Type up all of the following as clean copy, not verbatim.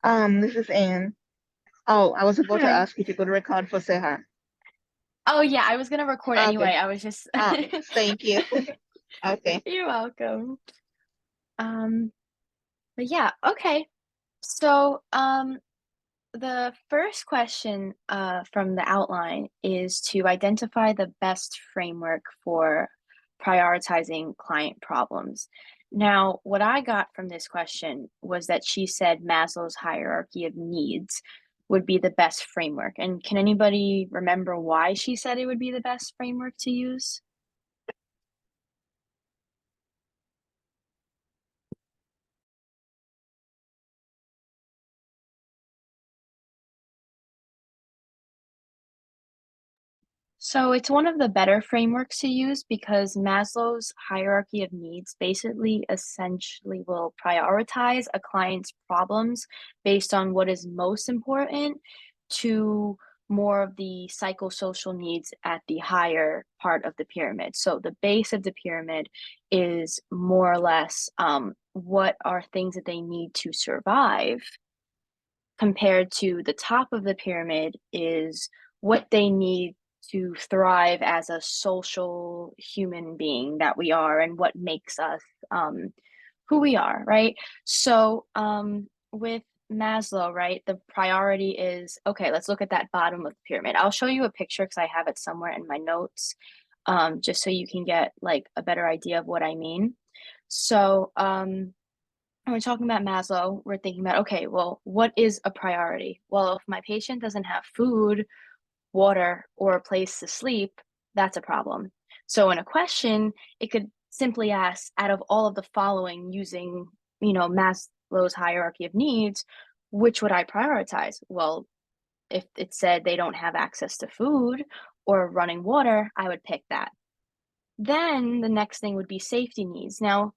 This is Anne. Oh, I was about to Hi. ask if you could record for Seha. Oh yeah, I was gonna record anyway. Okay. I was just Thank you. Okay. You're welcome. Um, but yeah, okay. So, the first question from the outline is to identify the best framework for prioritizing client problems. Now, what I got from this question was that she said Maslow's hierarchy of needs would be the best framework. And can anybody remember why she said it would be the best framework to use? So it's one of the better frameworks to use because Maslow's hierarchy of needs basically essentially will prioritize a client's problems based on what is most important to more of the psychosocial needs at the higher part of the pyramid. So the base of the pyramid is more or less what are things that they need to survive compared to the top of the pyramid is what they need to thrive as a social human being that we are and what makes us who we are, right? So with Maslow, right, the priority is okay, let's look at that bottom of the pyramid. I'll show you a picture because I have it somewhere in my notes, just so you can get like a better idea of what I mean. So, when we're talking about Maslow, we're thinking about, okay, well, what is a priority? Well, if my patient doesn't have food, water, or a place to sleep, that's a problem. So in a question, it could simply ask, out of all of the following using, Maslow's hierarchy of needs, which would I prioritize? Well, if it said they don't have access to food or running water, I would pick that. Then the next thing would be safety needs. Now,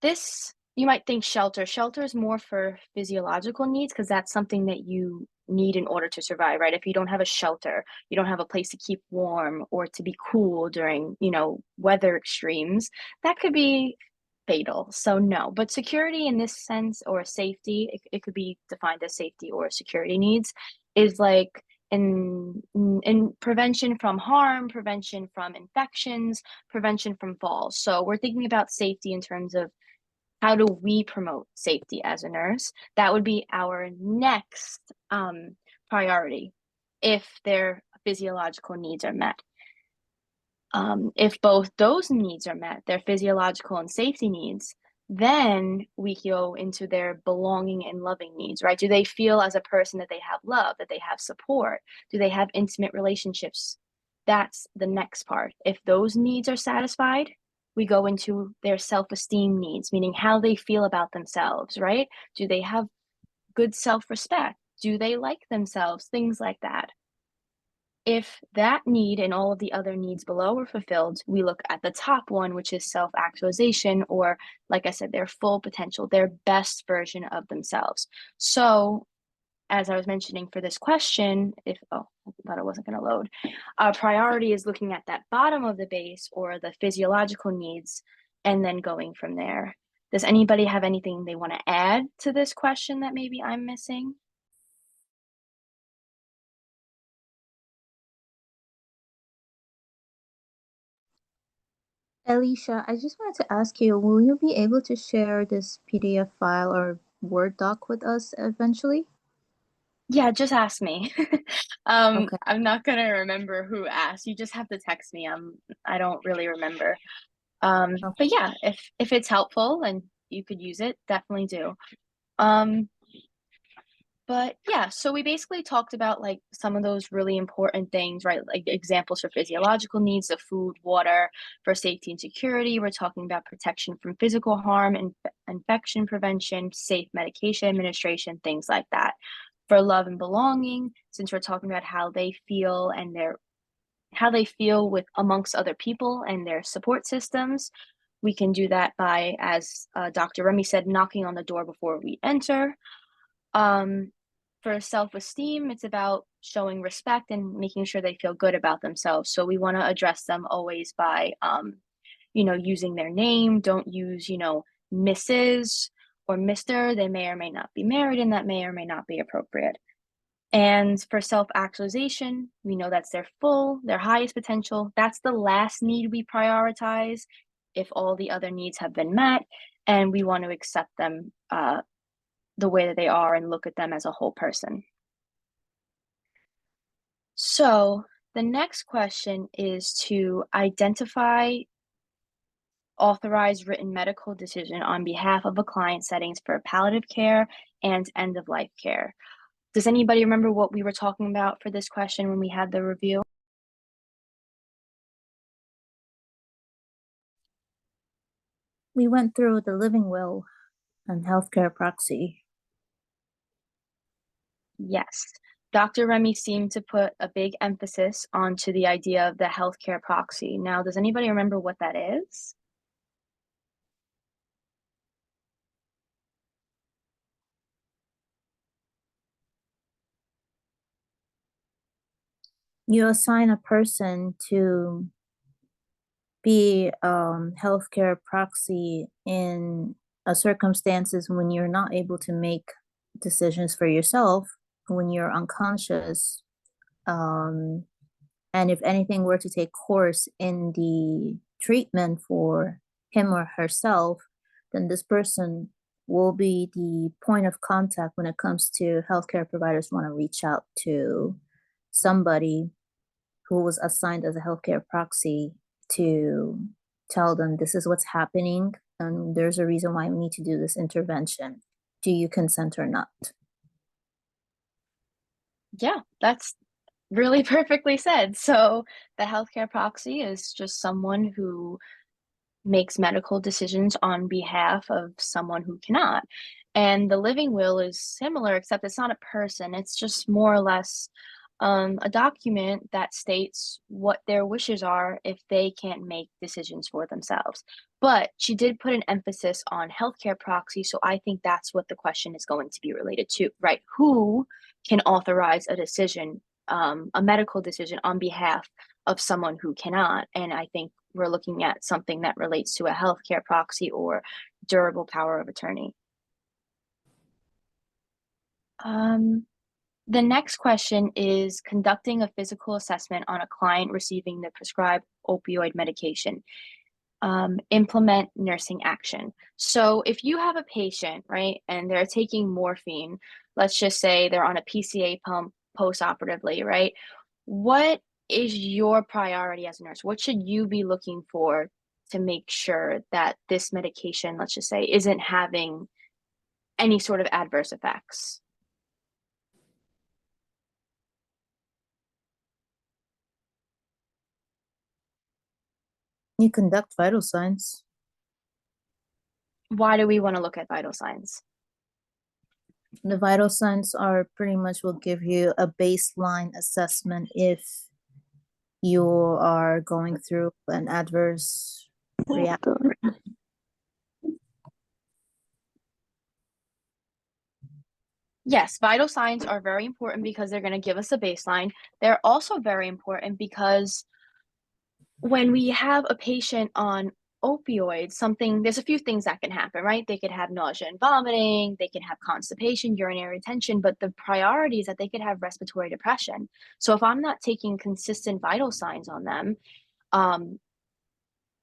this you might think shelter. Shelter is more for physiological needs because that's something that you need in order to survive, right? If you don't have a shelter, you don't have a place to keep warm or to be cool during, weather extremes, that could be fatal. So no, but security in this sense or safety, it could be defined as safety or security needs, is like in prevention from harm, prevention from infections, prevention from falls. So we're thinking about safety in terms of how do we promote safety as a nurse? That would be our next priority if their physiological needs are met. If both those needs are met, their physiological and safety needs, then we go into their belonging and loving needs, right? Do they feel as a person that they have love, that they have support? Do they have intimate relationships? That's the next part. If those needs are satisfied, we go into their self-esteem needs, meaning how they feel about themselves, right? Do they have good self-respect? Do they like themselves? Things like that. If that need and all of the other needs below are fulfilled, we look at the top one, which is self actualization, or like I said, their full potential, their best version of themselves. So, as I was mentioning for this question, I thought it wasn't going to load, our priority is looking at that bottom of the base or the physiological needs and then going from there. Does anybody have anything they want to add to this question that maybe I'm missing? Alicia, I just wanted to ask you, will you be able to share this PDF file or Word doc with us eventually? Yeah, just ask me. Okay. I'm not gonna remember who asked. You just have to text me. I don't really remember. But Okay. yeah, if it's helpful and you could use it, definitely do. Um, but yeah, so we basically talked about like some of those really important things, right? Like examples for physiological needs, the food, water, for safety and security. We're talking about protection from physical harm and infection prevention, safe medication administration, things like that. For love and belonging, since we're talking about how they feel and how they feel with amongst other people and their support systems, we can do that by, as Dr. Remy said, knocking on the door before we enter. Um, for self-esteem, it's about showing respect and making sure they feel good about themselves. So we want to address them always by, using their name. Don't use, Mrs. or Mr. They may or may not be married, and that may or may not be appropriate. And for self-actualization, we know that's their highest potential. That's the last need we prioritize if all the other needs have been met, and we want to accept them the way that they are and look at them as a whole person. So the next question is to identify authorized written medical decision on behalf of a client settings for palliative care and end-of-life care. Does anybody remember what we were talking about for this question when we had the review? We went through the living will and healthcare proxy. Yes. Dr. Remy seemed to put a big emphasis onto the idea of the healthcare proxy. Now, does anybody remember what that is? You assign a person to be healthcare proxy in circumstances when you're not able to make decisions for yourself, when you're unconscious, and if anything were to take course in the treatment for him or herself, then this person will be the point of contact when it comes to healthcare providers want to reach out to somebody who was assigned as a healthcare proxy to tell them this is what's happening and there's a reason why we need to do this intervention. Do you consent or not? Yeah, that's really perfectly said. So the healthcare proxy is just someone who makes medical decisions on behalf of someone who cannot. And the living will is similar, except it's not a person. It's just more or less a document that states what their wishes are if they can't make decisions for themselves. But she did put an emphasis on healthcare proxy, so I think that's what the question is going to be related to, right? Who can authorize a decision, a medical decision on behalf of someone who cannot? And I think we're looking at something that relates to a healthcare proxy or durable power of attorney. The next question is conducting a physical assessment on a client receiving the prescribed opioid medication. Implement nursing action. So if you have a patient, right, and they're taking morphine, let's just say they're on a PCA pump post-operatively, right? What is your priority as a nurse? What should you be looking for to make sure that this medication, let's just say, isn't having any sort of adverse effects? You conduct vital signs. Why do we want to look at vital signs? The vital signs are pretty much will give you a baseline assessment if you are going through an adverse reaction. Yes, vital signs are very important because they're going to give us a baseline. They're also very important because when we have a patient on opioids, there's a few things that can happen, right? They could have nausea and vomiting, they can have constipation, urinary retention, but the priority is that they could have respiratory depression. So if I'm not taking consistent vital signs on them,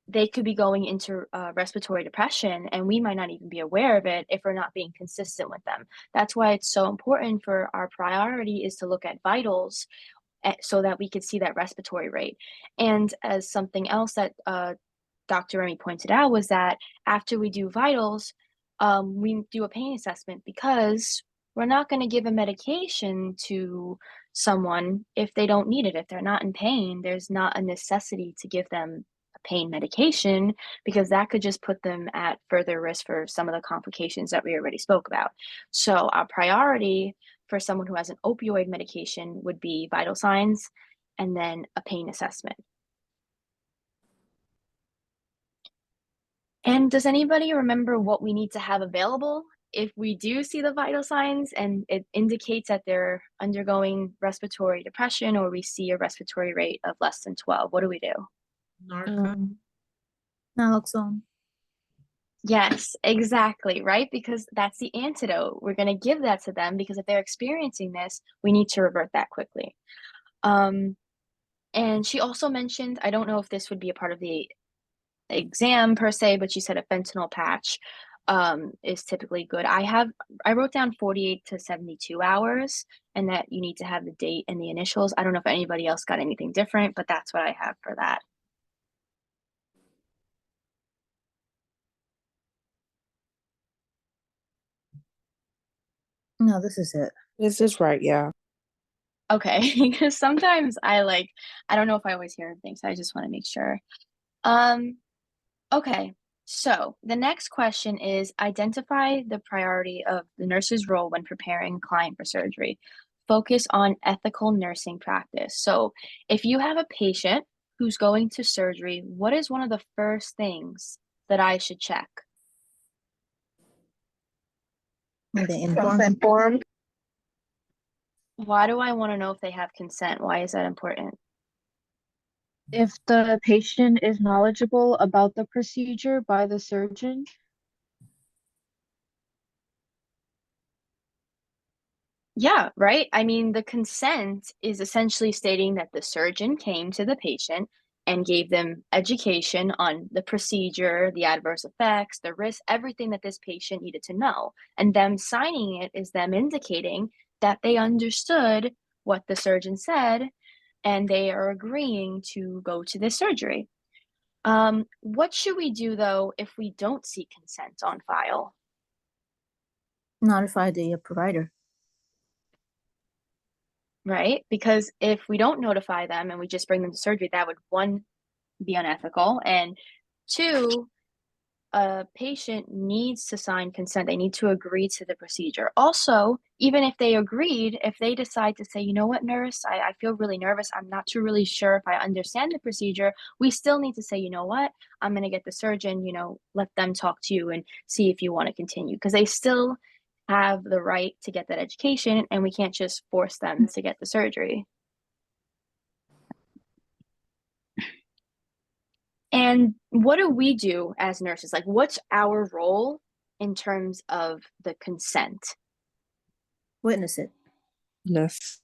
they could be going into respiratory depression, and we might not even be aware of it if we're not being consistent with them. That's why it's so important for our priority is to look at vitals so that we could see that respiratory rate. And as something else that Dr. Remy pointed out was that after we do vitals, we do a pain assessment because we're not going to give a medication to someone if they don't need it. If they're not in pain, there's not a necessity to give them a pain medication because that could just put them at further risk for some of the complications that we already spoke about. So our priority for someone who has an opioid medication would be vital signs and then a pain assessment. And does anybody remember what we need to have available if we do see the vital signs and it indicates that they're undergoing respiratory depression or we see a respiratory rate of less than 12? What do we do? Naloxone. Yes, exactly, right? Because that's the antidote. We're going to give that to them because if they're experiencing this, we need to revert that quickly. Um, and she also mentioned, I don't know if this would be a part of the exam per se, but she said a fentanyl patch is typically good. I wrote down 48 to 72 hours and that you need to have the date and the initials. I don't know if anybody else got anything different, but that's what I have for that. No, this is it. This is right, yeah. Okay, because sometimes I don't know if I always hear things, so I just want to make sure. Um, okay, so the next question is identify the priority of the nurse's role when preparing a client for surgery. Focus on ethical nursing practice. So if you have a patient who's going to surgery, what is one of the first things that I should check? Are they informed? Self-informed. Why do I want to know if they have consent? Why is that important? If the patient is knowledgeable about the procedure by the surgeon. Yeah, right? I mean, the consent is essentially stating that the surgeon came to the patient and gave them education on the procedure, the adverse effects, the risk, everything that this patient needed to know. And them signing it is them indicating that they understood what the surgeon said and they are agreeing to go to this surgery. What should we do though if we don't see consent on file? Notify the provider. Right? Because if we don't notify them and we just bring them to surgery, that would one, be unethical, and two, a patient needs to sign consent. They need to agree to the procedure. Also, even if they agreed, if they decide to say, you know what, nurse, I feel really nervous. I'm not too really sure if I understand the procedure. We still need to say, you know what, I'm going to get the surgeon, let them talk to you and see if you want to continue. Because they still have the right to get that education and we can't just force them to get the surgery. And what do we do as nurses? Like, what's our role in terms of the consent, Witness it. Yes.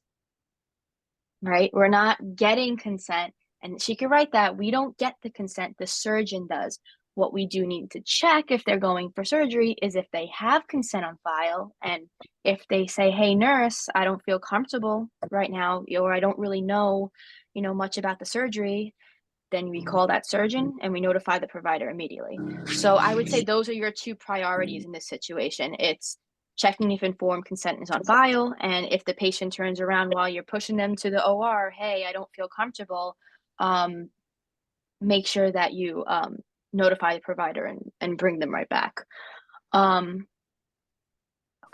right? We're not getting consent. And she could write that we don't get the consent, the surgeon does. What we do need to check if they're going for surgery is if they have consent on file. And if they say, hey, nurse, I don't feel comfortable right now, or I don't really know, much about the surgery, then we call that surgeon and we notify the provider immediately. So I would say those are your two priorities in this situation. It's checking if informed consent is on file, and if the patient turns around while you're pushing them to the OR, hey, I don't feel comfortable, make sure that you notify the provider and bring them right back.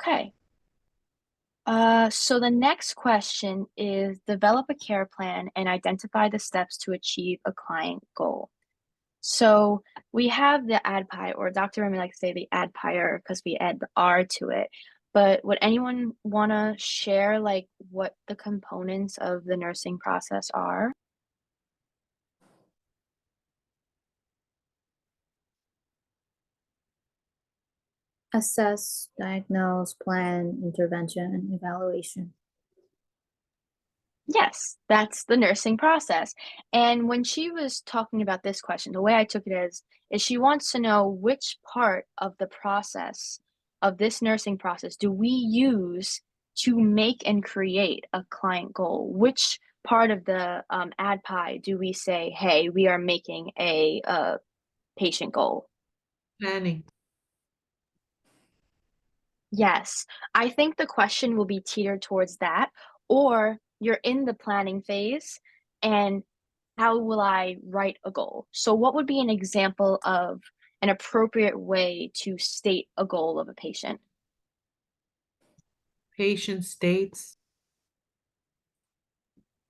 Okay. So the next question is develop a care plan and identify the steps to achieve a client goal. So we have the ADPI, or Dr. Remy likes to say the ADPIR because we add the R to it. But would anyone want to share like what the components of the nursing process are? Assess, diagnose, plan, intervention, and evaluation. Yes, that's the nursing process. And when she was talking about this question, the way I took it is she wants to know which part of the process of this nursing process do we use to make and create a client goal? Which part of the ADPI do we say, hey, we are making a patient goal? Planning. Yes, I think the question will be teetered towards that, or you're in the planning phase and how will I write a goal? So, what would be an example of an appropriate way to state a goal of a patient? Patient states.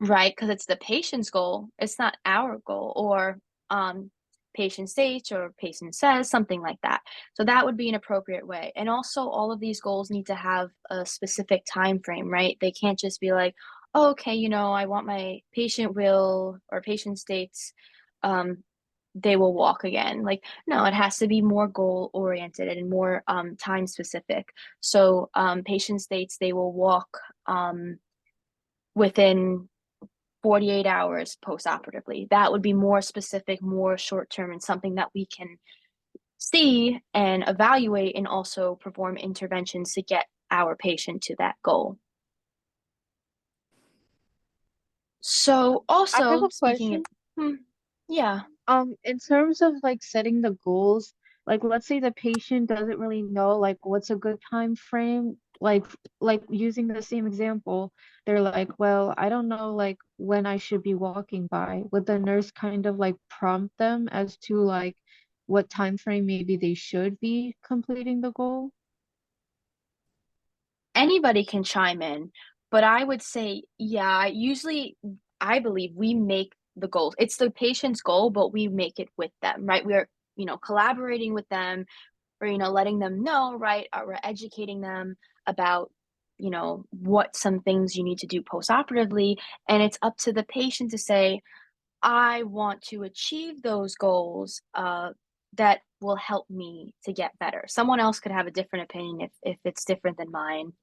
Right? Because it's the patient's goal, it's not our goal, or patient states or patient says, something like that. So that would be an appropriate way. And also, all of these goals need to have a specific time frame, right? They can't just be like, oh, okay, I want my patient will or patient states they will walk again. Like, no, it has to be more goal oriented and more time specific. So patient states they will walk within 48 hours post-operatively. That would be more specific, more short-term, and something that we can see and evaluate and also perform interventions to get our patient to that goal. So I have also a speaking of, question. yeah, In terms of like setting the goals, like let's say the patient doesn't really know like what's a good time frame, like using the same example, they're like, well, I don't know like when I should be walking by. Would the nurse kind of like prompt them as to like what time frame maybe they should be completing the goal? anybody can chime in, but I would say, yeah, usually I believe we make the goals. It's the patient's goal, but we make it with them, right? We're, collaborating with them or, letting them know, right? Or we're educating them about, what some things you need to do post-operatively. And it's up to the patient to say, I want to achieve those goals that will help me to get better. Someone else could have a different opinion if it's different than mine.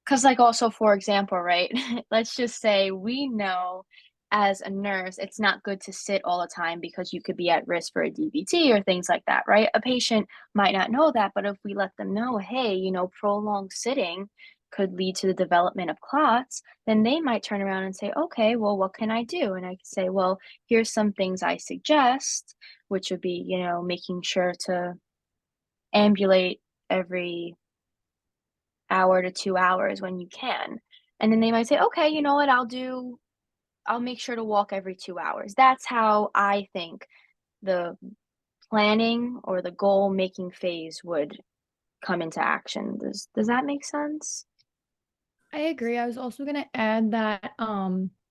Because, like, also, for example, right? Let's just say we know as a nurse, it's not good to sit all the time because you could be at risk for a DVT or things like that, right? A patient might not know that, but if we let them know, hey, prolonged sitting could lead to the development of clots, then they might turn around and say, okay, well, what can I do? And I could say, well, here's some things I suggest, which would be, making sure to ambulate every hour to 2 hours when you can. And then they might say, "Okay, you know what? I'll make sure to walk every 2 hours." That's how I think the planning or the goal making phase would come into action. Does that make sense? I agree. I was also going to add that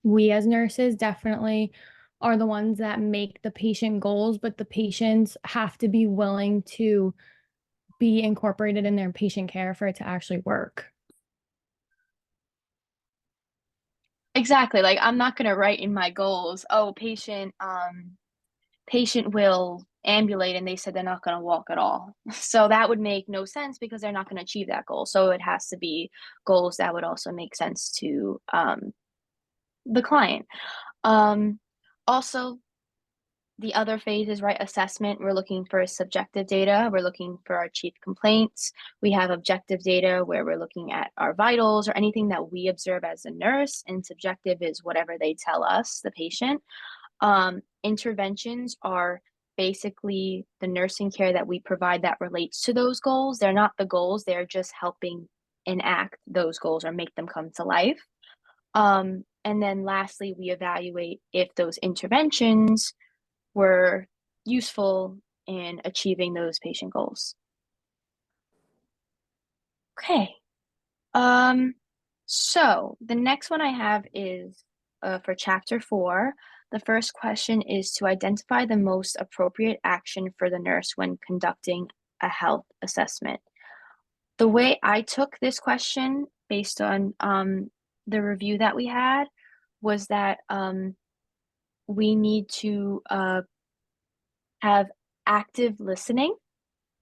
we as nurses definitely are the ones that make the patient goals, but the patients have to be willing to be incorporated in their patient care for it to actually work. Exactly. Like I'm not going to write in my goals, "Oh, patient will ambulate," and they said they're not going to walk at all. So that would make no sense because they're not going to achieve that goal. So it has to be goals that would also make sense to the client. Um, Also, the other phase is right assessment. We're looking for subjective data. We're looking for our chief complaints. We have objective data where we're looking at our vitals or anything that we observe as a nurse, and subjective is whatever they tell us, the patient. Interventions are basically the nursing care that we provide that relates to those goals. They're not the goals, they're just helping enact those goals or make them come to life. And then lastly, we evaluate if those interventions were useful in achieving those patient goals. Okay. So the next one I have is for chapter 4. The first question is to identify the most appropriate action for the nurse when conducting a health assessment. The way I took this question based on the review that we had was that we need to have active listening,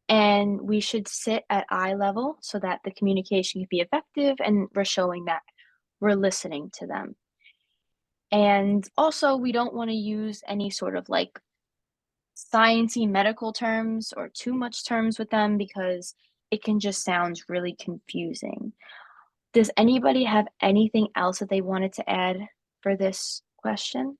and we should sit at eye level so that the communication can be effective and we're showing that we're listening to them. And also, we don't want to use any sort of like sciencey medical terms or too much terms with them because it can just sound really confusing. Does anybody have anything else that they wanted to add for this question?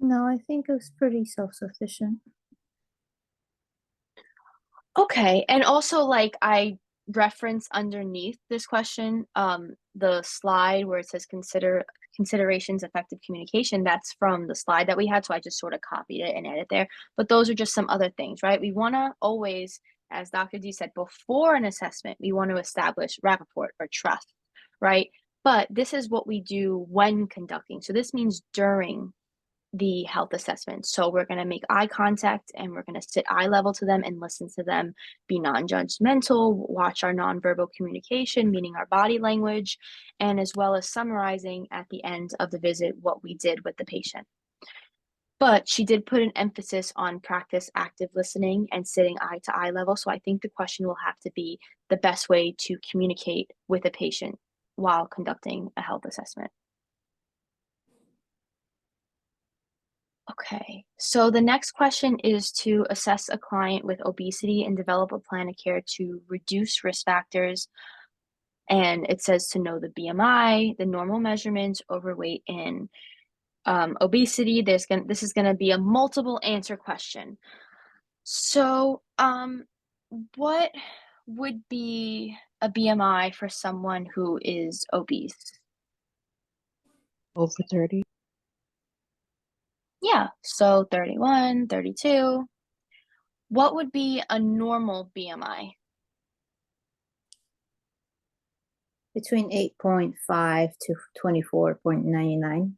No, I think it was pretty self-sufficient. Okay, and also, like, I reference underneath this question, the slide where it says considerations effective communication. That's from the slide that we had, so I just sort of copied it and added there. But those are just some other things, right? We want to always as Dr. D said, before an assessment, we want to establish rapport or trust, right? But this is what we do when conducting. So this means during the health assessment. So we're going to make eye contact and we're going to sit eye level to them and listen to them, be non-judgmental, watch our nonverbal communication, meaning our body language, and as well as summarizing at the end of the visit what we did with the patient. But she did put an emphasis on practice active listening and sitting eye to eye level. So I think the question will have to be the best way to communicate with a patient while conducting a health assessment. Okay, so the next question is to assess a client with obesity and develop a plan of care to reduce risk factors. And it says to know the BMI, the normal measurements, overweight, and obesity. This is gonna be a multiple answer question. So, what would be a BMI for someone who is obese? Over 30. Yeah, so 31, 32. What would be a normal BMI? Between 8.5 to 24.99.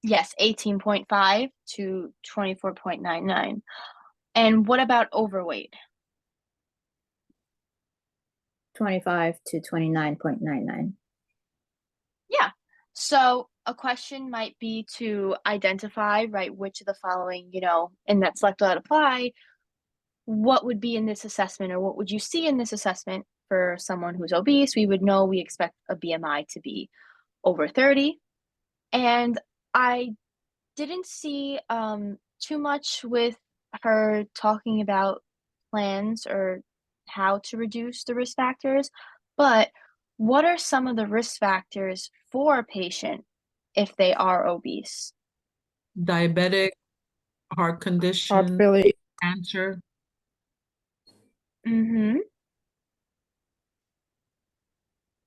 Yes, 18.5 to 24.99. And what about overweight? 25 to 29.99. Yeah. So a question might be to identify, right, which of the following, in that select dot apply, what would be in this assessment or what would you see in this assessment for someone who's obese? We would know we expect a BMI to be over 30. And I didn't see too much with her talking about plans or how to reduce the risk factors, but what are some of the risk factors for a patient if they are obese? Diabetic, heart Heart condition, failure. cancer. Mm-hmm.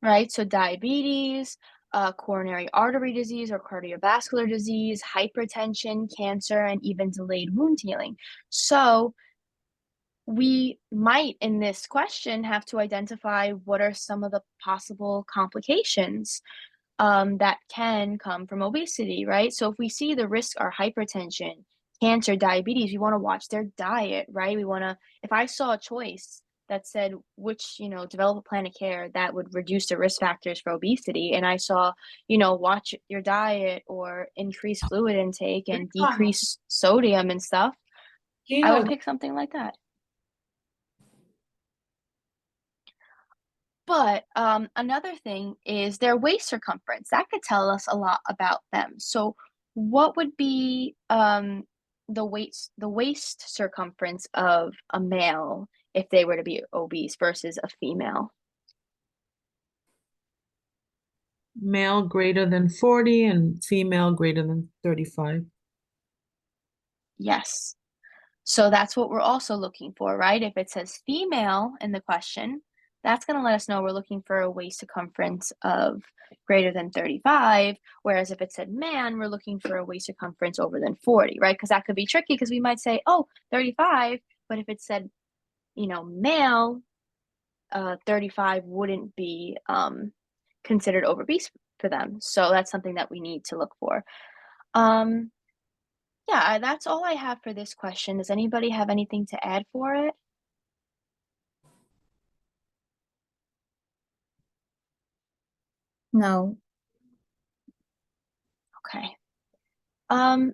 Right, so diabetes, coronary artery disease or cardiovascular disease, hypertension, cancer, and even delayed wound healing. So we might, in this question, have to identify what are some of the possible complications that can come from obesity, right? So if we see the risks are hypertension, cancer, diabetes, we want to watch their diet, right? We want to, if I saw a choice that said which, develop a plan of care that would reduce the risk factors for obesity, and I saw, watch your diet or increase fluid intake and decrease sodium and stuff, I would pick something like that. But another thing is their waist circumference. That could tell us a lot about them. So, what would be the waist circumference of a male if they were to be obese versus a female? Male greater than 40 and female greater than 35. Yes. So that's what we're also looking for, right? If it says female in the question, that's going to let us know we're looking for a waist circumference of greater than 35. Whereas if it said man, we're looking for a waist circumference over than 40, right? Because that could be tricky because we might say, oh, 35. But if it said, male, 35 wouldn't be considered obese for them. So that's something that we need to look for. Yeah, that's all I have for this question. Does anybody have anything to add for it? No. Okay.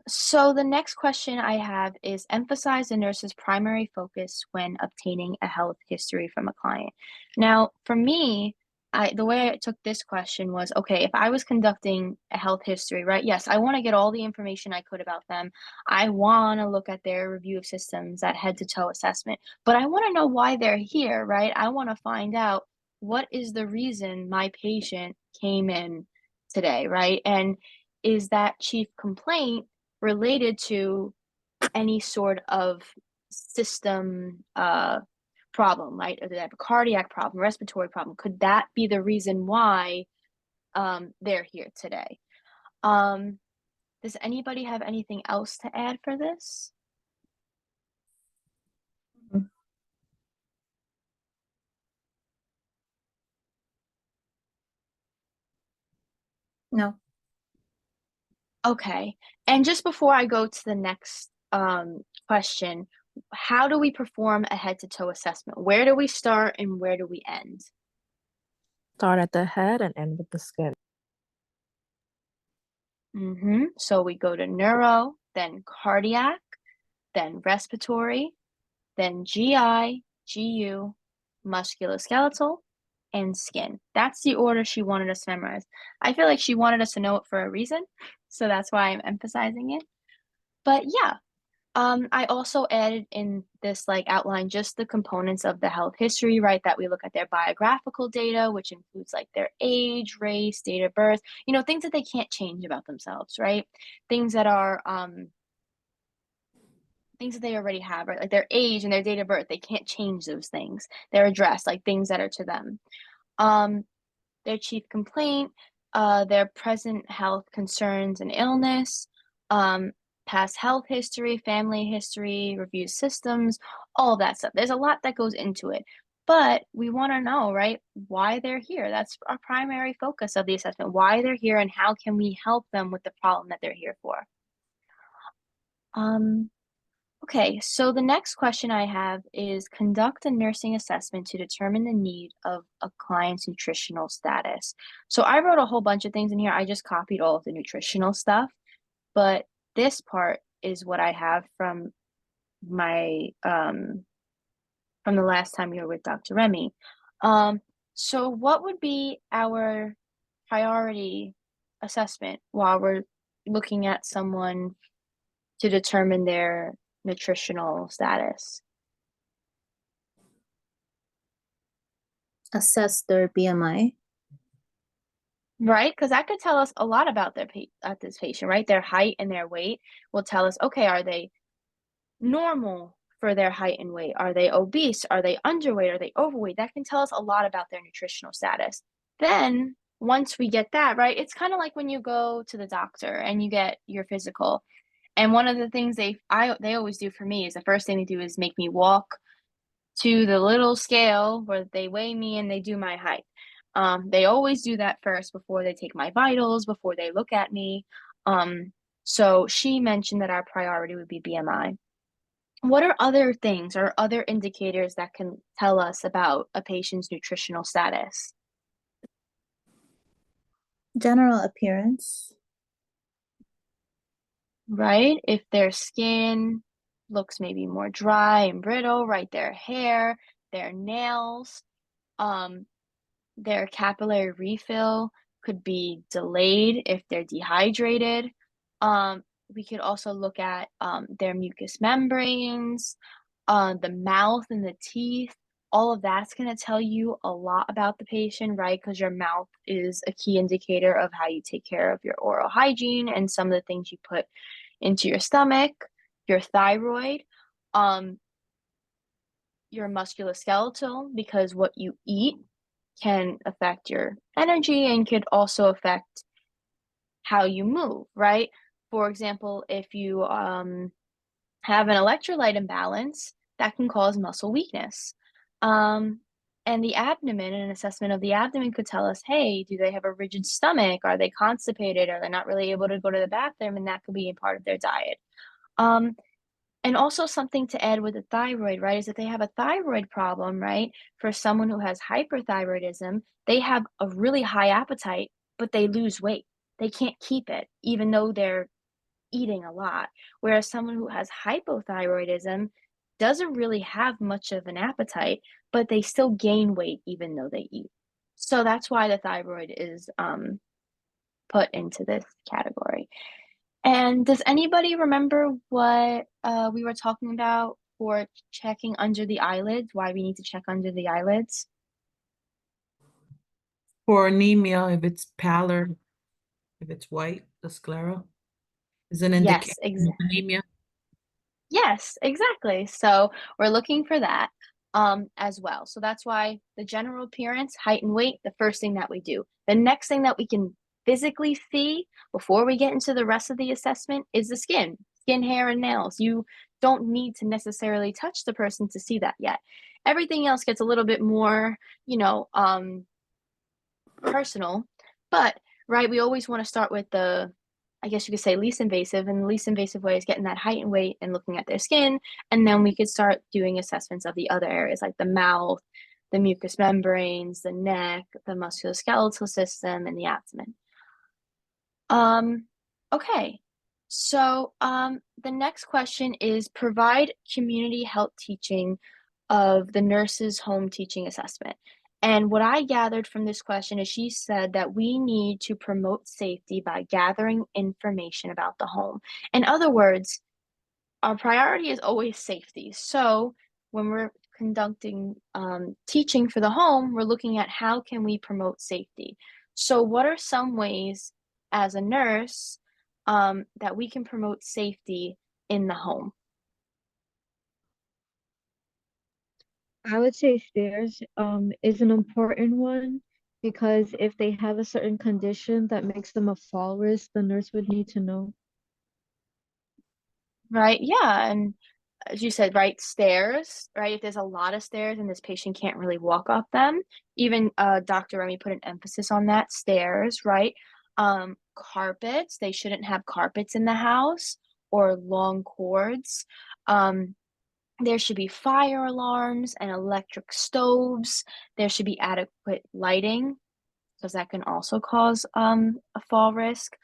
So the next question I have is emphasize the nurse's primary focus when obtaining a health history from a client. Now, for me, the way I took this question was, okay, if I was conducting a health history, right? Yes, I want to get all the information I could about them. I want to look at their review of systems, that head to toe assessment, but I want to know why they're here, right? I want to find out what is the reason my patient came in today, right? And is that chief complaint related to any sort of system problem, right? Or they have a cardiac problem, respiratory problem? Could that be the reason why they're here today? Does anybody have anything else to add for this? No. Okay. And just before I go to the next question, how do we perform a head to toe assessment? Where do we start and where do we end? Start at the head and end with the skin. So we go to neuro, then cardiac, then respiratory, then GI, GU, musculoskeletal, and skin. That's the order she wanted us to memorize. I feel like she wanted us to know it for a reason, so that's why I'm emphasizing it. But yeah, I also added in this like outline just the components of the health history, right? That we look at their biographical data, which includes like their age, race, date of birth, things that they can't change about themselves, right? Things that are things that they already have, right? Like their age and their date of birth, they can't change those things. Their address, like things that are to them. Their chief complaint, their present health concerns and illness, past health history, family history, review systems, all of that stuff. There's a lot that goes into it. But we want to know, right, why they're here. That's our primary focus of the assessment, why they're here and how can we help them with the problem that they're here for. Okay, so the next question I have is conduct a nursing assessment to determine the need of a client's nutritional status. So I wrote a whole bunch of things in here. I just copied all of the nutritional stuff, but this part is what I have from my from the last time you were with Dr. Remy. So what would be our priority assessment while we're looking at someone to determine their nutritional status? Assess their BMI. Right, because that could tell us a lot about this patient, right? Their height and their weight will tell us, okay, are they normal for their height and weight? Are they obese? Are they underweight? Are they overweight? That can tell us a lot about their nutritional status. Then once we get that, right, it's kind of like when you go to the doctor and you get your physical. And one of the things they always do for me is the first thing they do is make me walk to the little scale where they weigh me and they do my height. They always do that first before they take my vitals, before they look at me. So she mentioned that our priority would be BMI. What are other things or other indicators that can tell us about a patient's nutritional status? General appearance. Right? If their skin looks maybe more dry and brittle, right? Their hair, their nails, their capillary refill could be delayed if they're dehydrated. We could also look at their mucous membranes, the mouth and the teeth. All of that's going to tell you a lot about the patient, right? Because your mouth is a key indicator of how you take care of your oral hygiene and some of the things you put into your stomach, your thyroid, your musculoskeletal, because what you eat can affect your energy and could also affect how you move, right? For example, if you have an electrolyte imbalance, that can cause muscle weakness. And the abdomen, an assessment of the abdomen could tell us, hey, do they have a rigid stomach? Are they constipated? Are they not really able to go to the bathroom? And that could be a part of their diet. And also something to add with the thyroid, right, is if they have a thyroid problem, right, for someone who has hyperthyroidism, they have a really high appetite, but they lose weight. They can't keep it, even though they're eating a lot. Whereas someone who has hypothyroidism doesn't really have much of an appetite, but they still gain weight even though they eat. So that's why the thyroid is put into this category. And does anybody remember what we were talking about for checking under the eyelids? Why we need to check under the eyelids? For anemia, if it's pallor, if it's white, the sclera is an indication Yes, of anemia. yes, exactly. So we're looking for that as well. So that's why the general appearance, height and weight, the first thing that we do. The next thing that we can physically see before we get into the rest of the assessment is the skin, hair, and nails. You don't need to necessarily touch the person to see that yet. Everything else gets a little bit more, personal, but right? We always want to start with the, I guess you could say, least invasive, and the least invasive way is getting that height and weight and looking at their skin, and then we could start doing assessments of the other areas like the mouth, the mucous membranes, the neck, the musculoskeletal system, and the abdomen. Okay. So, the next question is provide community health teaching of the nurse's home teaching assessment. And what I gathered from this question is she said that we need to promote safety by gathering information about the home. In other words, our priority is always safety. So when we're conducting teaching for the home, we're looking at how can we promote safety. So what are some ways as a nurse that we can promote safety in the home? I would say stairs is an important one because if they have a certain condition that makes them a fall risk, the nurse would need to know. Right? Yeah. And as you said, right, stairs, right? If there's a lot of stairs and this patient can't really walk up them, even Dr. Remy put an emphasis on that, stairs, right? Carpets, they shouldn't have carpets in the house or long cords. There should be fire alarms and electric stoves. There should be adequate lighting because that can also cause a fall risk.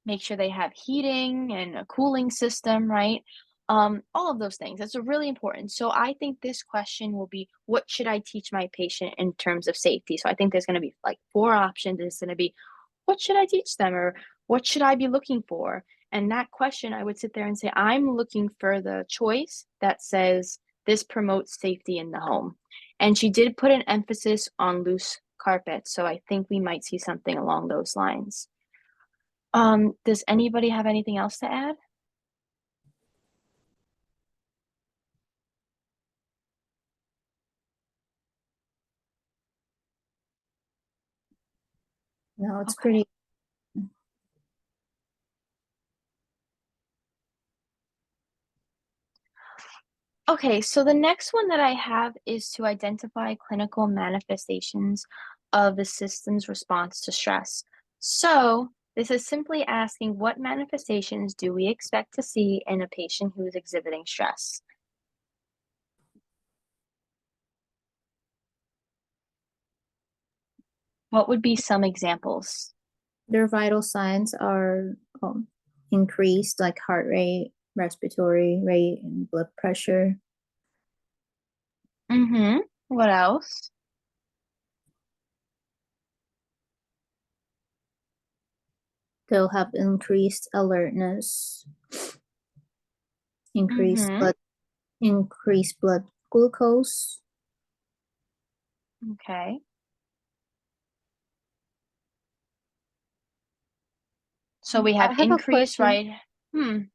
Make sure they have heating and a cooling system, right? All of those things. That's really important. So I think this question will be, what should I teach my patient in terms of safety? So I think there's going to be like 4 options. It's going to be, what should I teach them, or what should I be looking for? And that question, I would sit there and say, I'm looking for the choice that says this promotes safety in the home. And she did put an emphasis on loose carpets. So I think we might see something along those lines. Does anybody have anything else to add? No, it's Okay. pretty. Okay, so the next one that I have is to identify clinical manifestations of the system's response to stress. So this is simply asking, what manifestations do we expect to see in a patient who is exhibiting stress? What would be some examples? Their vital signs are increased, like heart rate, respiratory rate, and blood pressure. Mm-hmm. What else? They'll have increased alertness, increased Mm-hmm. blood, increased blood glucose. Okay. So we I have have a increase, question. right?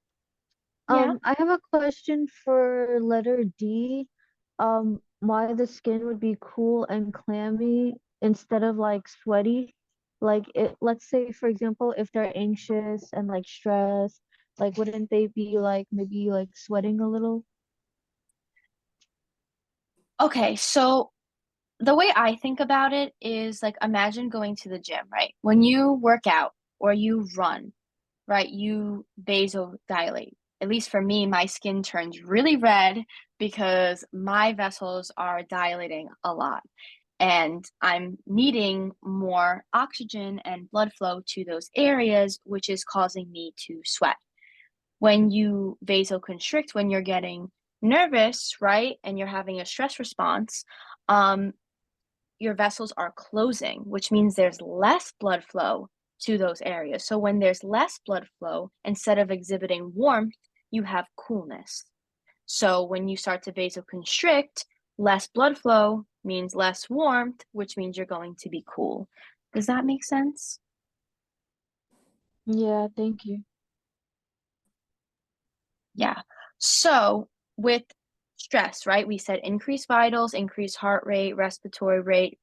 Yeah. I have a question for letter D. Why the skin would be cool and clammy instead of like sweaty? Like let's say for example, if they're anxious and like stressed, like wouldn't they be like maybe like sweating a little? Okay, so the way I think about it is like imagine going to the gym, right? When you work out or you run, right, you vasodilate. At least for me, my skin turns really red because my vessels are dilating a lot and I'm needing more oxygen and blood flow to those areas, which is causing me to sweat. When you vasoconstrict, when you're getting nervous, right, and you're having a stress response, um, your vessels are closing, which means there's less blood flow to those areas. So when there's less blood flow, instead of exhibiting warmth, you have coolness. So when you start to vasoconstrict, less blood flow means less warmth, which means you're going to be cool. Does that make sense? Yeah, thank you. Yeah. So with stress, right, we said increased vitals, increased heart rate, respiratory rate,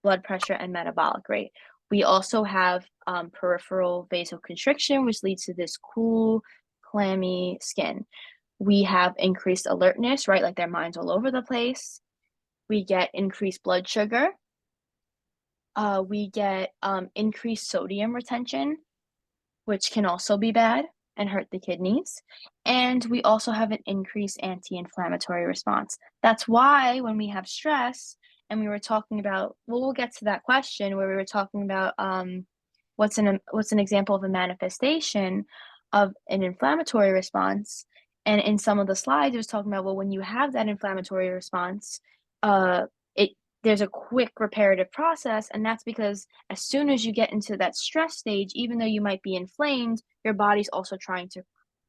blood pressure, and metabolic rate. We also have peripheral vasoconstriction, which leads to this cool, clammy skin. We have increased alertness, right? Like their mind's all over the place. We get increased blood sugar. We get increased sodium retention, which can also be bad and hurt the kidneys. And we also have an increased anti-inflammatory response. That's why when we have stress, and we were talking about, well, we'll get to that question where we were talking about what's an example of a manifestation of an inflammatory response. And in some of the slides, it was talking about, well, when you have that inflammatory response, it there's a quick reparative process, and that's because as soon as you get into that stress stage, even though you might be inflamed, your body's also trying to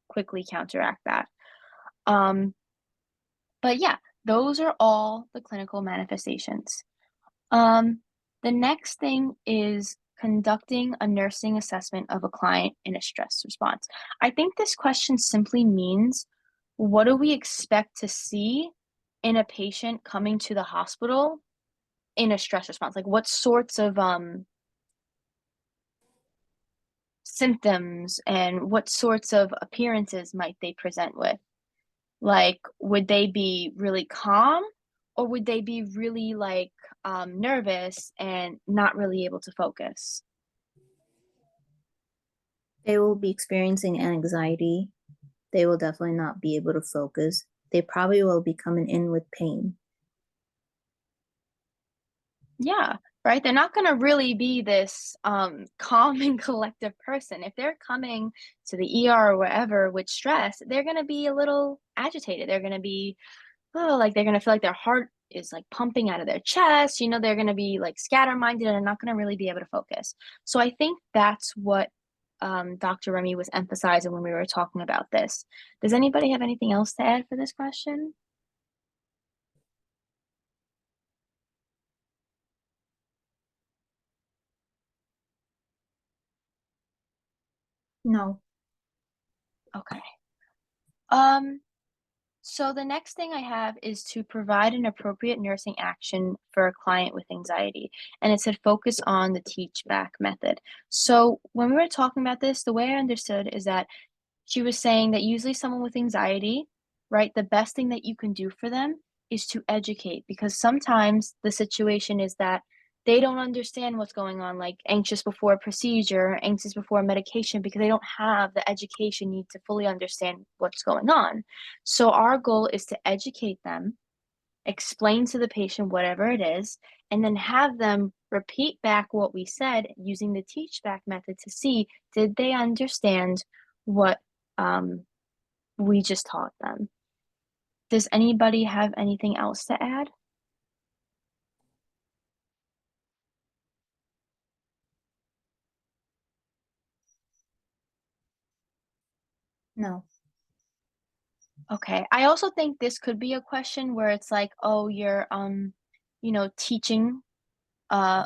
quickly counteract that. But yeah, those are all the clinical manifestations. The next thing is conducting a nursing assessment of a client in a stress response. I think this question simply means, what do we expect to see in a patient coming to the hospital in a stress response? Like, what sorts of symptoms and what sorts of appearances might they present with? Like, would they be really calm, or would they be really like nervous and not really able to focus? They will be experiencing anxiety. They will definitely not be able to focus. They probably will be coming in with pain. Yeah, right. They're not going to really be this calm and collective person. If they're coming to the ER or wherever with stress, they're going to be a little agitated. They're going to be, oh, like they're going to feel like their heart is like pumping out of their chest. They're going to be like scatterminded and not going to really be able to focus. So I think that's what Dr. Remy was emphasizing when we were talking about this. Does anybody have anything else to add for this question? No. Okay. So the next thing I have is to provide an appropriate nursing action for a client with anxiety. And it said focus on the teach back method. So when we were talking about this, the way I understood is that she was saying that usually someone with anxiety, right, the best thing that you can do for them is to educate, because sometimes the situation is that they don't understand what's going on, like anxious before a procedure, anxious before a medication, because they don't have the education need to fully understand what's going on. So our goal is to educate them, explain to the patient whatever it is, and then have them repeat back what we said using the teach back method to see, did they understand what we just taught them. Does anybody have anything else to add? No. Okay. I also think this could be a question where it's like, oh, you're teaching uh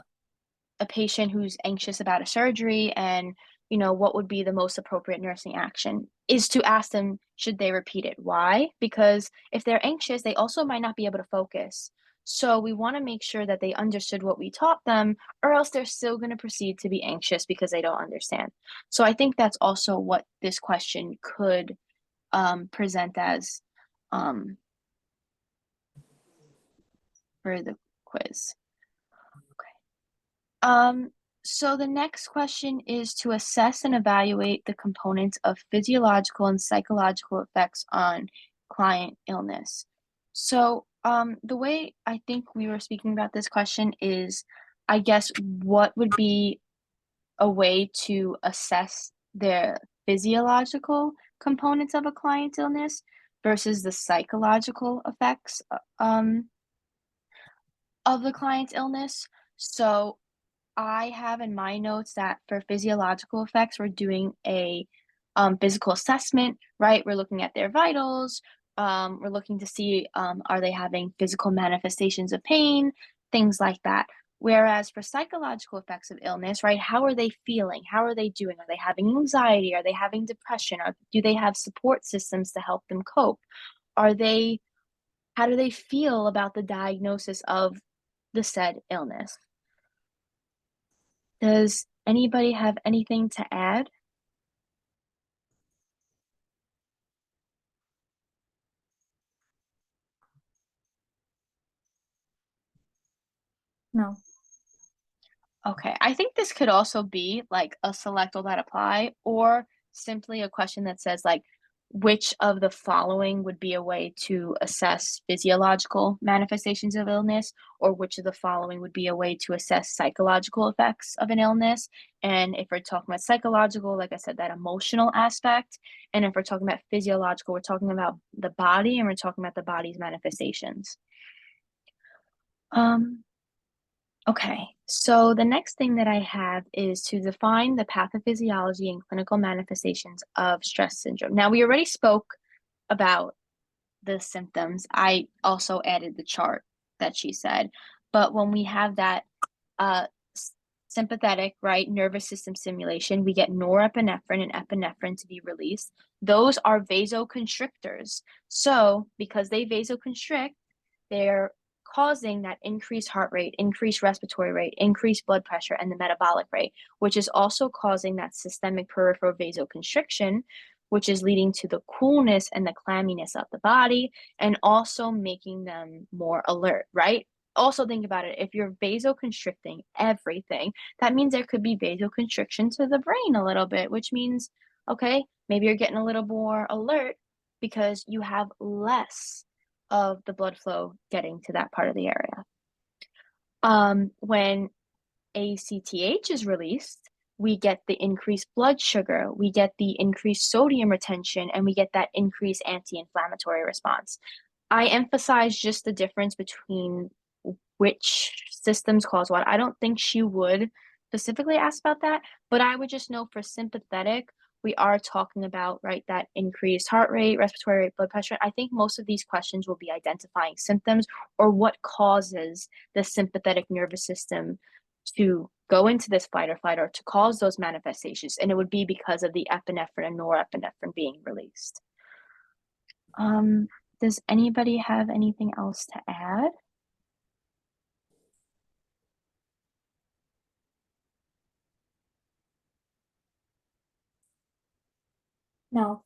a patient who's anxious about a surgery, and what would be the most appropriate nursing action is to ask them, should they repeat it? Why? Because if they're anxious, they also might not be able to focus. So we want to make sure that they understood what we taught them, or else they're still going to proceed to be anxious because they don't understand. So I think that's also what this question could present as um, for the quiz. Um, so the next question is to assess and evaluate the components of physiological and psychological effects on client illness. So the way I think we were speaking about this question is, I guess, what would be a way to assess the physiological components of a client's illness versus the psychological effects of the client's illness. So I have in my notes that for physiological effects, we're doing a physical assessment, right? We're looking at their vitals. We're looking to see, are they having physical manifestations of pain, things like that. Whereas for psychological effects of illness, right, how are they feeling? How are they doing? Are they having anxiety? Are they having depression? Do they have support systems to help them cope? Are they, how do they feel about the diagnosis of the said illness? Does anybody have anything to add? No. Okay, I think this could also be like a select all that apply, or simply a question that says like, which of the following would be a way to assess physiological manifestations of illness, or which of the following would be a way to assess psychological effects of an illness. And if we're talking about psychological, like I said, that emotional aspect. And if we're talking about physiological, we're talking about the body and we're talking about the body's manifestations. Um, Okay, so the next thing that I have is to define the pathophysiology and clinical manifestations of stress syndrome. Now, we already spoke about the symptoms. I also added the chart that she said. But when we have that uh, sympathetic, right, nervous system stimulation, we get norepinephrine and epinephrine to be released. Those are vasoconstrictors. So, because they vasoconstrict, they're causing that increased heart rate, increased respiratory rate, increased blood pressure, and the metabolic rate, which is also causing that systemic peripheral vasoconstriction, which is leading to the coolness and the clamminess of the body, and also making them more alert, right? Also, think about it. If you're vasoconstricting everything, that means there could be vasoconstriction to the brain a little bit, which means, okay, maybe you're getting a little more alert because you have less of the blood flow getting to that part of the area. When ACTH is released, we get the increased blood sugar, we get the increased sodium retention, and we get that increased anti-inflammatory response. I emphasize just the difference between which systems cause what. I don't think she would specifically ask about that, but I would just know for sympathetic, we are talking about, right, that increased heart rate, respiratory rate, blood pressure. I think most of these questions will be identifying symptoms or what causes the sympathetic nervous system to go into this fight or flight or to cause those manifestations. And it would be because of the epinephrine and norepinephrine being released. Does anybody have anything else to add? No.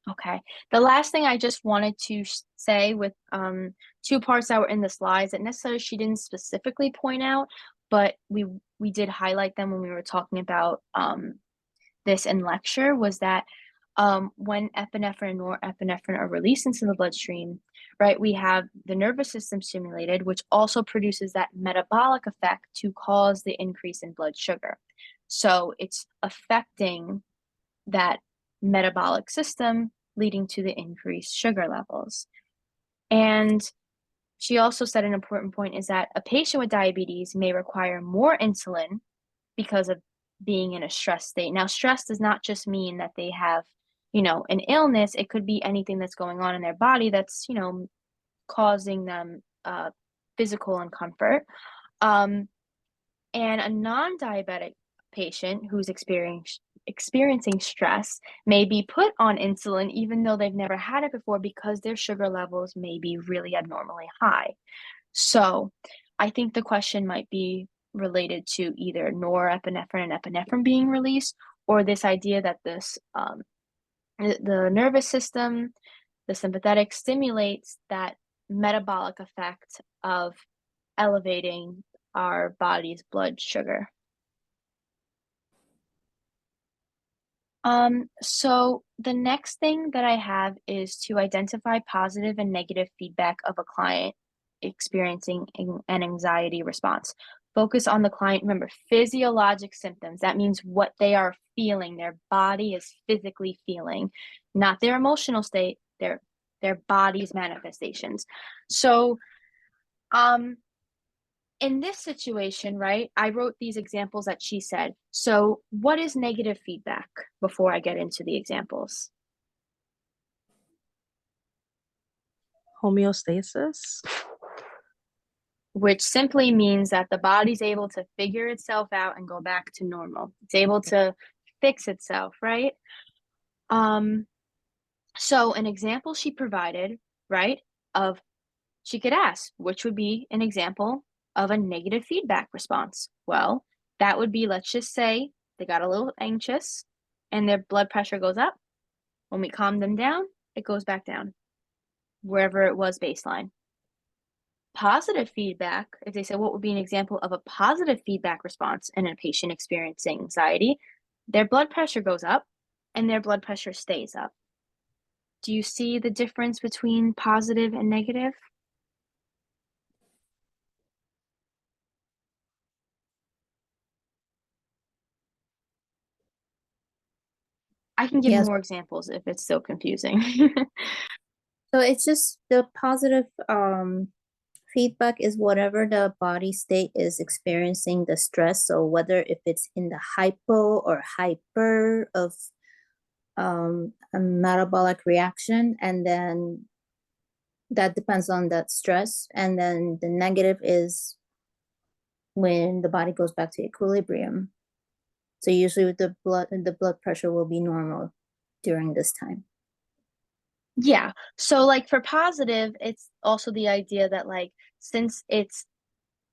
Okay. The last thing I just wanted to say with two parts that were in the slides that necessarily she didn't specifically point out, but we did highlight them when we were talking about this in lecture, was that when epinephrine and norepinephrine are released into the bloodstream, right, we have the nervous system stimulated, which also produces that metabolic effect to cause the increase in blood sugar. So it's affecting that metabolic system, leading to the increased sugar levels. And she also said an important point is that a patient with diabetes may require more insulin because of being in a stress state. Now, stress does not just mean that they have, an illness. It could be anything that's going on in their body that's, causing them physical uncomfort. And a non-diabetic patient who's experiencing stress may be put on insulin even though they've never had it before because their sugar levels may be really abnormally high. So I think the question might be related to either norepinephrine and epinephrine being released, or this idea that this the nervous system, the sympathetic, stimulates that metabolic effect of elevating our body's blood sugar. So the next thing that I have is to identify positive and negative feedback of a client experiencing an anxiety response. Focus on the client. Remember, physiologic symptoms. That means what they are feeling. Their body is physically feeling, not their emotional state, their body's manifestations. So, in this situation, right, I wrote these examples that she said. So what is negative feedback before I get into the examples? Homeostasis. Which simply means that the body's able to figure itself out and go back to normal. It's able to fix itself, right? So an example she provided, right, of she could ask, which would be an example of a negative feedback response? Well, that would be, let's just say they got a little anxious and their blood pressure goes up. When we calm them down, it goes back down, wherever it was baseline. positive feedback, if they said what would be an example of a positive feedback response in a patient experiencing anxiety, their blood pressure goes up and their blood pressure stays up. Do you see the difference between positive and negative? I can give Yes. more examples if it's still confusing. So it's just the positive feedback is whatever the body state is experiencing the stress. So whether if it's in the hypo or hyper of a metabolic reaction, and then that depends on that stress. And then the negative is when the body goes back to equilibrium. So usually with the blood pressure will be normal during this time. Yeah. So like for positive, it's also the idea that like since it's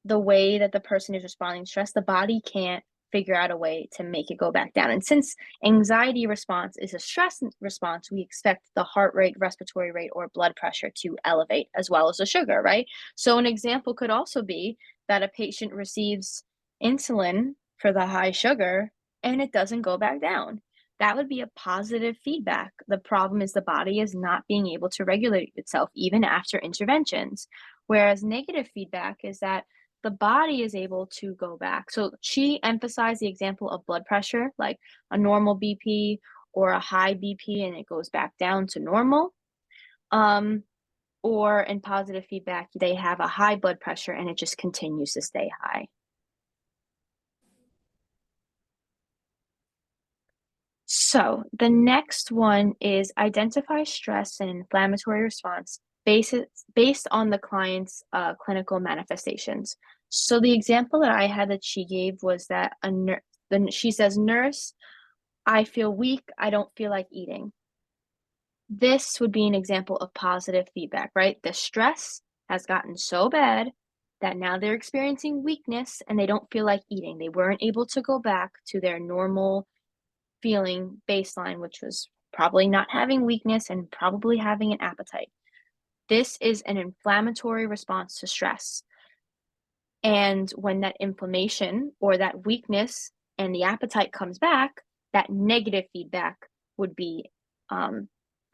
the way that the person is responding to stress, the body can't figure out a way to make it go back down. And since anxiety response is a stress response, we expect the heart rate, respiratory rate, or blood pressure to elevate as well as the sugar, right? So an example could also be that a patient receives insulin for the high sugar and it doesn't go back down. That would be a positive feedback. The problem is the body is not being able to regulate itself even after interventions. Whereas negative feedback is that the body is able to go back. So she emphasized the example of blood pressure, like a normal BP or a high BP, and it goes back down to normal. Or in positive feedback, they have a high blood pressure and it just continues to stay high. So the next one is identify stress and inflammatory response based on the client's clinical manifestations. So the example that I had that she gave was that she says, "Nurse, I feel weak. I don't feel like eating." This would be an example of positive feedback, right? The stress has gotten so bad that now they're experiencing weakness and they don't feel like eating. They weren't able to go back to their normal feeling baseline, which was probably not having weakness and probably having an appetite. This is an inflammatory response to stress. And when that inflammation or that weakness and the appetite comes back, that negative feedback would be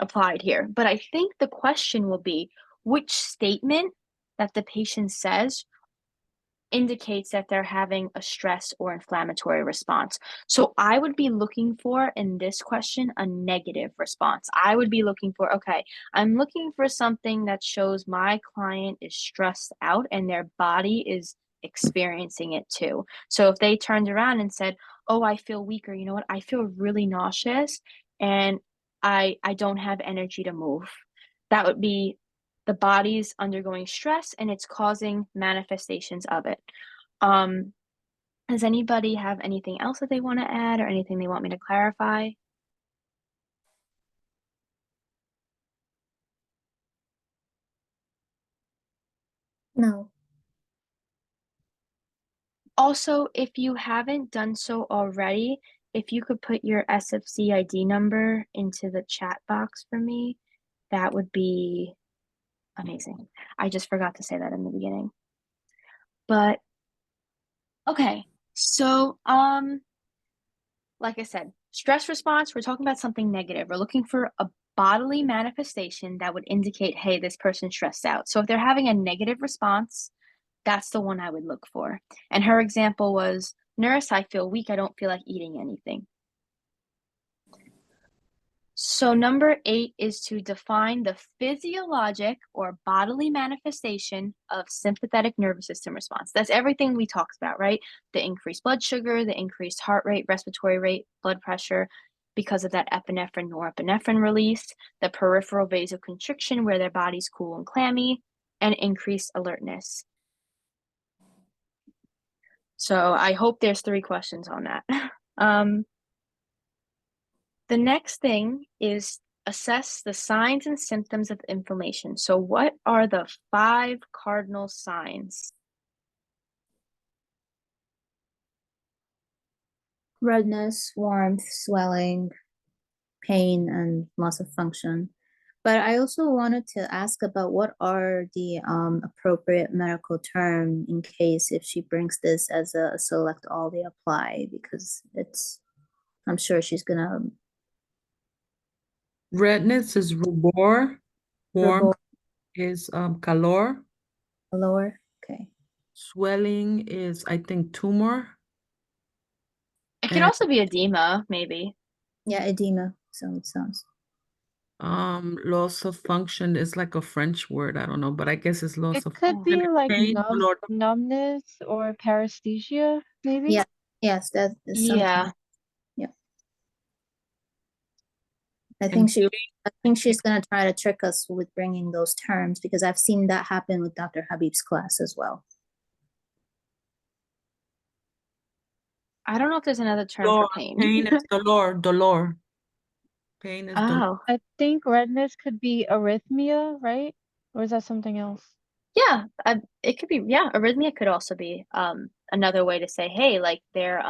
applied here. But I think the question will be which statement that the patient says indicates that they're having a stress or inflammatory response. So I would be looking for in this question a negative response. I would be looking for, okay, I'm looking for something that shows my client is stressed out and their body is experiencing it too. So if they turned around and said, "Oh, I feel weaker. You know what? I feel really nauseous and I don't have energy to move." That would be the body's undergoing stress and it's causing manifestations of it. Um, does anybody have anything else that they want to add or anything they want me to clarify? No. Also, if you haven't done so already, if you could put your SFC ID number into the chat box for me, that would be amazing. I just forgot to say that in the beginning. But okay. So, like I said, stress response, we're talking about something negative. We're looking for a bodily manifestation that would indicate, hey, this person's stressed out. So if they're having a negative response, that's the one I would look for. And her example was, "Nurse, I feel weak. I don't feel like eating anything." So number 8 is to define the physiologic or bodily manifestation of sympathetic nervous system response. That's everything we talked about, right? The increased blood sugar, the increased heart rate, respiratory rate, blood pressure, because of that epinephrine, norepinephrine release, the peripheral vasoconstriction where their body's cool and clammy, and increased alertness. So I hope there's 3 questions on that. The next thing is assess the signs and symptoms of inflammation. So what are the 5 cardinal signs? Redness, warmth, swelling, pain, and loss of function. But I also wanted to ask about what are the appropriate medical term in case if she brings this as a select all they apply, because I'm sure she's gonna Redness is rubor. Warm revert is calor. lower. Okay. Swelling is, I think, tumor. It could And also be edema, maybe. Yeah, edema. So it sounds. loss of function is like a French word. I don't know, but I guess it's loss It of could function. be like Pain, dolor. numbness or paresthesia, maybe. Yeah. Yes, that is something. Yeah. Yeah. And I think she's gonna try to trick us with bringing those terms because I've seen that happen with Dr. Habib's class as well. I don't know if there's another term dolor. for pain. Pain is dolor. Dolor. Pain is dolor. Oh, I think redness could be arrhythmia, right? Or is that something else? yeah. It could be, yeah, arrhythmia could also be another way to say, hey, like they're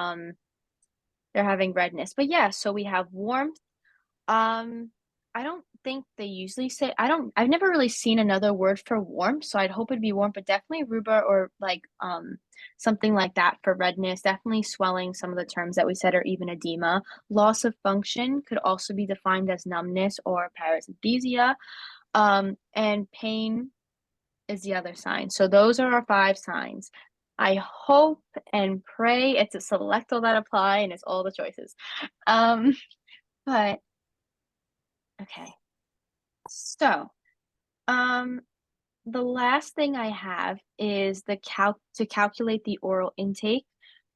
having redness. But yeah, so we have warmth. I don't think they usually say I've never really seen another word for warmth, so I'd hope it'd be warm, but definitely rubor or like something like that for redness, definitely swelling, some of the terms that we said, or even edema. Loss of function could also be defined as numbness or paresthesia. And pain is the other sign. So those are our 5 signs. I hope and pray it's a select all that apply and it's all the choices. But okay. So, the last thing I have is to calculate the oral intake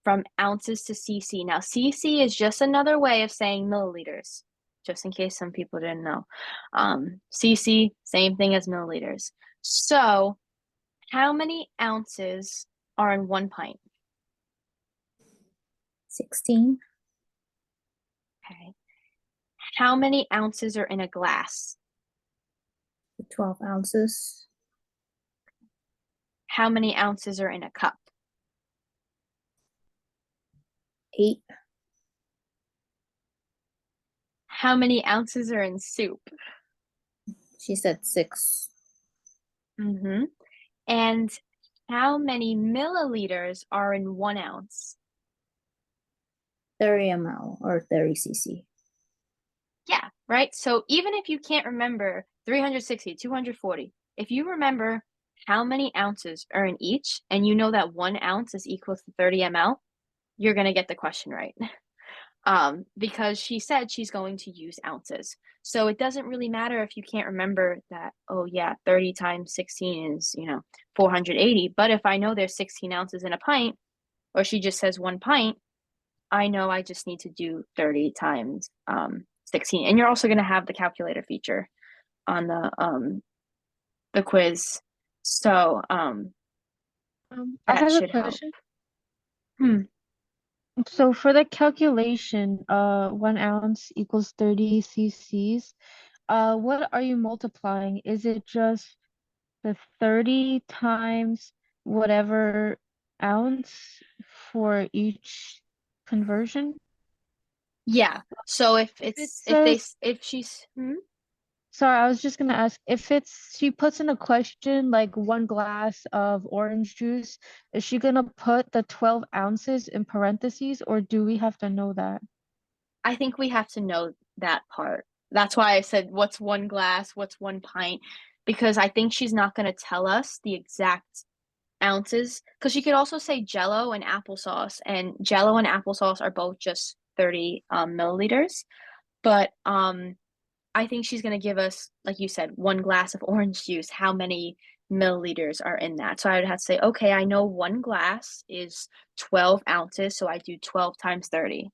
from ounces to cc. Now, cc is just another way of saying milliliters, just in case some people didn't know. Cc, same thing as milliliters. So, how many ounces are in 1 pint? 16, Okay. How many ounces are in a glass? 12 ounces, How many ounces are in a cup? 8, How many ounces are in soup? she said 6, Mm-hmm. And how many milliliters are in 1 ounce? 30 ml or 30 cc. Yeah, right? So even if you can't remember 360, 240, if you remember how many ounces are in each, and you know that 1 ounce is equal to 30 ml, you're going to get the question right. Because she said she's going to use ounces. So it doesn't really matter if you can't remember that, oh yeah, 30 times 16 is, 480. But if I know there's 16 ounces in a pint, or she just says 1 pint, I know I just need to do 30 times 16. And you're also going to have the calculator feature on the quiz. So I that have a should help. question. Hmm. So for the calculation, 1 ounce equals 30 cc's. What are you multiplying? Is it just the 30 times whatever ounce for each conversion? Yeah. So if If it it's says, if she's sorry, I was just gonna ask if she puts in a question like 1 glass of orange juice, is she gonna put the 12 ounces in parentheses, or do we have to know that? I think we have to know that part. That's why I said what's 1 glass, what's 1 pint, because I think she's not going to tell us the exact ounces, because she could also say Jello and applesauce, and Jello and applesauce are both just 30 milliliters. But I think she's going to give us, like you said, 1 glass of orange juice. How many milliliters are in that? So I would have to say, okay, I know 1 glass is 12 ounces, so I do 12 times 30.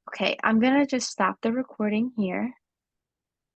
Okay, I'm gonna just stop the recording here.